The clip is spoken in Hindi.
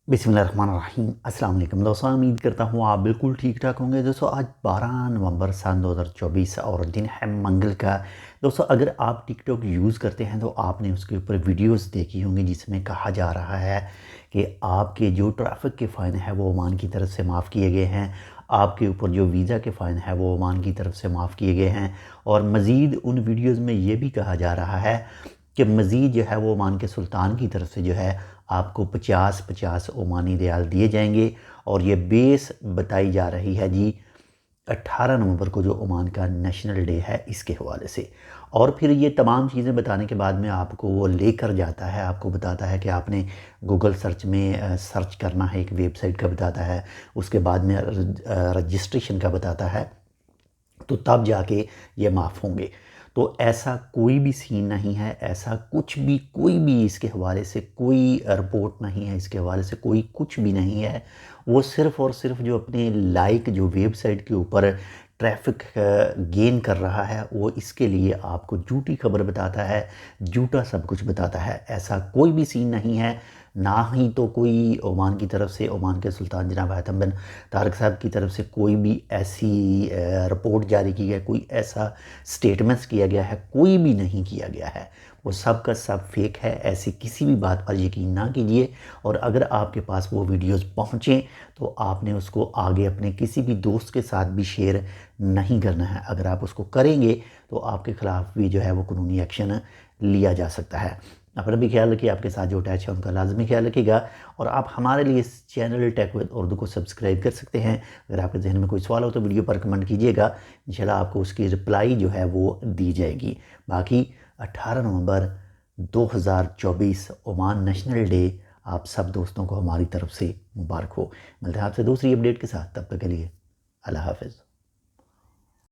बिस्मिल्लाहिर्रहमानिर्रहीम। अस्सलाम वालेकुम दोस्तों, उम्मीद करता हूँ आप बिल्कुल ठीक ठाक होंगे। दोस्तों आज 12 नवंबर सन 2024 और दिन है मंगल का। दोस्तों अगर आप टिकटॉक यूज़ करते हैं तो आपने उसके ऊपर वीडियोस देखी होंगी जिसमें कहा जा रहा है कि आपके जो ट्रैफिक के फ़ाइन है वो ओमान की तरफ से माफ़ किए गए हैं, आपके ऊपर जो वीज़ा के फ़ाइन है वो ओमान की तरफ से माफ़ किए गए हैं। और मज़ीद उन वीडियोज़ में ये भी कहा जा रहा है कि मज़ीद जो है वो ओमान के सुल्तान की तरफ से जो है आपको 50-50 ओमानी रियाल दिए जाएंगे। और ये बेस बताई जा रही है जी 18 नवंबर को जो ओमान का नेशनल डे है इसके हवाले से। और फिर ये तमाम चीज़ें बताने के बाद में आपको वो लेकर जाता है, आपको बताता है कि आपने गूगल सर्च में सर्च करना है, एक वेबसाइट का बताता है, उसके बाद में रजिस्ट्रेशन का बताता है, तो तब जाके ये माफ़ होंगे। तो ऐसा कोई भी सीन नहीं है, ऐसा कुछ भी, कोई भी इसके हवाले से कोई रिपोर्ट नहीं है, इसके हवाले से कोई कुछ भी नहीं है। वो सिर्फ़ और सिर्फ जो अपने लाइक जो वेबसाइट के ऊपर ट्रैफिक गेन कर रहा है वो इसके लिए आपको झूठी खबर बताता है, झूठा सब कुछ बताता है। ऐसा कोई भी सीन नहीं है, ना ही तो कोई ओमान की तरफ से, ओमान के सुल्तान जनाब हैथम बिन तारिक साहब की तरफ से कोई भी ऐसी रिपोर्ट जारी की है, कोई ऐसा स्टेटमेंट्स किया गया है, कोई भी नहीं किया गया है। वो सब का सब फेक है। ऐसी किसी भी बात पर यकीन ना कीजिए। और अगर आपके पास वो वीडियोस पहुँचें तो आपने उसको आगे अपने किसी भी दोस्त के साथ भी शेयर नहीं करना है। अगर आप उसको करेंगे तो आपके ख़िलाफ़ भी जो है वो कानूनी एक्शन लिया जा सकता है। अपना भी ख्याल रखिए, आपके साथ जो अटैच है उनका लाजमी ख्याल रखिएगा। और आप हमारे लिए इस चैनल टेक विद उर्दू को सब्सक्राइब कर सकते हैं। अगर आपके जहन में कोई सवाल हो तो वीडियो पर कमेंट कीजिएगा, इंशाल्लाह आपको उसकी रिप्लाई जो है वो दी जाएगी। बाकी 18 नवंबर 2024 ओमान नेशनल डे आप सब दोस्तों को हमारी तरफ से मुबारक हो। मिलते हैं आपसे दूसरी अपडेट के साथ, तब तक के लिए अल्लाह हाफ़िज़।